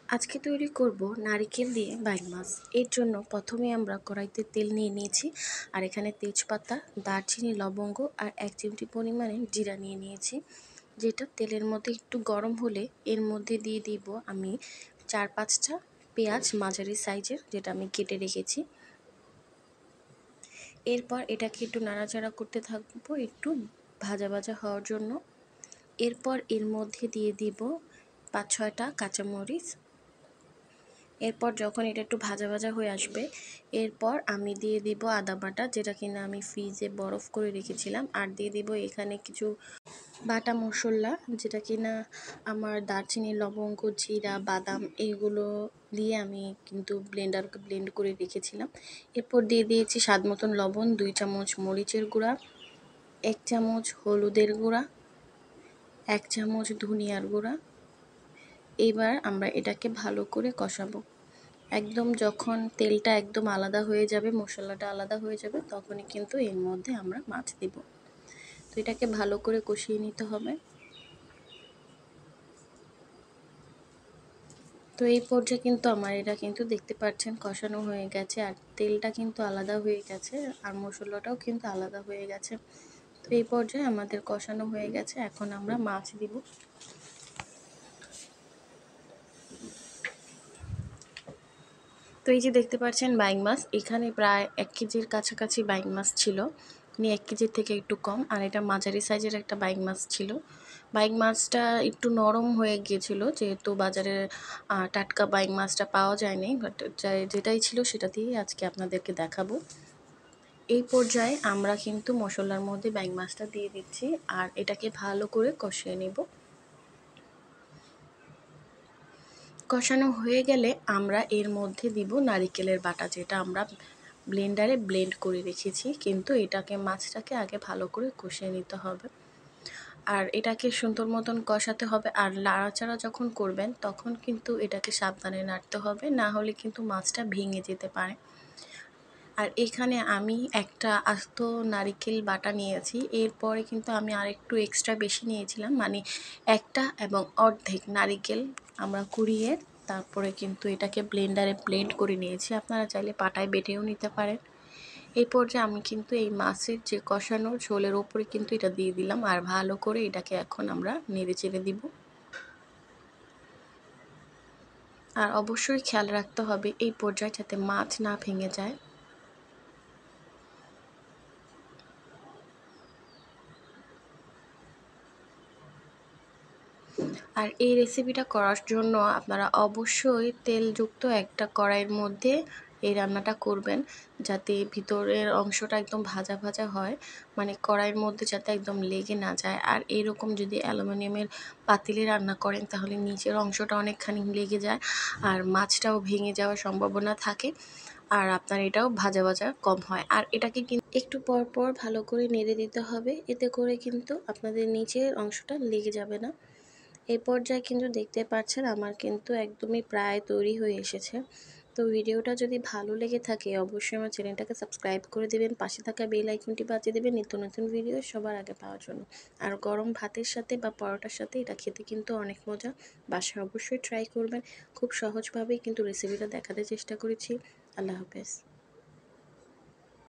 আজকে তৈরি করব নারকেল দিয়ে বাইং মাছ। এর জন্য প্রথমে আমরা কড়াইতে তেল নিয়ে নিয়েছি, আর এখানে তেজপাতা, দারচিনি, লবঙ্গ আর 1 চিমটি পরিমাণে জিরা নিয়ে নিয়েছি। যেটা তেলের মধ্যে একটু গরম হলে এর মধ্যে দিয়ে দিব আমি 4-5টা পেঁয়াজ মাঝারি সাইজের, যেটা আমি কেটে রেখেছি। এরপর এটাকে একটু নাড়াচাড়া করতে থাকবো একটু ভাজা ভাজা হওয়ার জন্য। এরপর এর মধ্যে দিয়ে দিব 5-6টা কাঁচামরিচ। এরপর যখন এটা একটু ভাজা ভাজা হয়ে আসবে, এরপর আমি দিয়ে দিব আদা বাটা, যেটা কিনা আমি ফ্রিজে বরফ করে রেখেছিলাম। আর দিয়ে দিব এখানে কিছু বাটা মশলা, যেটা কিনা আমার দারচিনি, লবঙ্গ, জিরা, বাদাম এইগুলো দিয়ে আমি কিন্তু ব্লেন্ড করে রেখেছিলাম। এরপর দিয়ে দিয়েছি স্বাদ মতন লবণ, 2 চামচ মরিচের গুঁড়া, 1 চামচ হলুদের গুঁড়া, 1 চামচ ধনিয়ার গুঁড়া। এবার আমরা এটাকে ভালো করে কষাবো। একদম যখন তেলটা একদম আলাদা হয়ে যাবে, মশলাটা আলাদা হয়ে যাবে, তখনই কিন্তু এর মধ্যে আমরা মাছ দিব। তো এটাকে ভালো করে কষিয়ে নিতে হবে। তো এই পর্যায়ে কিন্তু আমার এটা কিন্তু দেখতে পাচ্ছেন কষানো হয়ে গেছে, আর তেলটা কিন্তু আলাদা হয়ে গেছে, আর মশলাটাও কিন্তু আলাদা হয়ে গেছে। তো এই পর্যায়ে আমাদের কষানো হয়ে গেছে, এখন আমরা মাছ দিব। তো এই যে দেখতে পাচ্ছেন বাইং মাছ, এখানে প্রায় 1 কেজির কাছাকাছি বাইং মাছ ছিল, 1 কেজির থেকে একটু কম। আর এটা মাঝারি সাইজের একটা বাইং মাছ ছিল। বাইং মাছটা একটু নরম হয়ে গিয়েছিল, যেহেতু বাজারে টাটকা বাইং মাছটা পাওয়া যায়নি, বাট যেটাই ছিল সেটা দিয়েই আজকে আপনাদেরকে দেখাবো। এই পর্যায়ে আমরা কিন্তু মশলার মধ্যে বাইং মাছটা দিয়ে দিচ্ছি, আর এটাকে ভালো করে কষিয়ে নেব। কষানো হয়ে গেলে আমরা এর মধ্যে দিব নারিকেলের বাটা, যেটা আমরা ব্লেন্ডারে ব্লেন্ড করে রেখেছি। কিন্তু এটাকে মাছটাকে আগে ভালো করে কষিয়ে নিতে হবে, আর এটাকে সুন্দর মতন কষাতে হবে। আর নাড়াচাড়া যখন করবেন তখন কিন্তু এটাকে সাবধানে নাড়তে হবে, না হলে কিন্তু মাছটা ভেঙে যেতে পারে। আর এখানে আমি একটা আস্ত নারিকেল বাটা নিয়েছি, এরপরে কিন্তু আমি আরেকটু এক্সট্রা বেশি নিয়েছিলাম, মানে একটা এবং অর্ধেক নারিকেল আমরা কুড়িয়ে তারপরে কিন্তু এটাকে ব্লেন্ডারে ব্লেন্ড করে নিয়েছি। আপনারা চাইলে পাটায় বেটেও নিতে পারেন। এই পর্যায়ে আমি কিন্তু এই মাছের যে কষানো ঝোলের ওপরে কিন্তু এটা দিয়ে দিলাম, আর ভালো করে এটাকে এখন আমরা নেড়ে চেড়ে দিব। আর অবশ্যই খেয়াল রাখতে হবে এই পর্যায়ে যাতে মাছ না ভেঙে যায়। আর এই রেসিপিটা করার জন্য আপনারা অবশ্যই তেলযুক্ত একটা কড়াইয়ের মধ্যে এই রান্নাটা করবেন, যাতে ভিতরের অংশটা একদম ভাজা ভাজা হয়, মানে কড়াইয়ের মধ্যে যাতে একদম লেগে না যায়। আর এরকম যদি অ্যালুমিনিয়ামের পাতিলে রান্না করেন তাহলে নিচের অংশটা অনেকখানি লেগে যায়, আর মাছটাও ভেঙে যাওয়ার সম্ভাবনা থাকে, আর আপনার এটাও ভাজা ভাজা কম হয়। আর এটাকে কিন্তু একটু পর পর ভালো করে নেড়ে দিতে হবে, এতে করে কিন্তু আপনাদের নিচের অংশটা লেগে যাবে না। এই পর্যায়ে কিন্তু দেখতে পাচ্ছেন আমার কিন্তু একদমই প্রায় তৈরি হয়ে এসেছে। তো ভিডিওটা যদি ভালো লেগে থাকে অবশ্যই আমার চ্যানেলটাকে সাবস্ক্রাইব করে দেবেন, পাশে থাকা বেল আইকনটি বাজিয়ে দেবেন নিত্য নতুন ভিডিও সবার আগে পাওয়ার জন্য। আর গরম ভাতের সাথে বা পরোটার সাথে এটা খেতে কিন্তু অনেক মজা। বাসায় অবশ্যই ট্রাই করবেন, খুব সহজভাবেই কিন্তু রেসিপিটা দেখাতে চেষ্টা করেছি। আল্লাহ হাফেজ।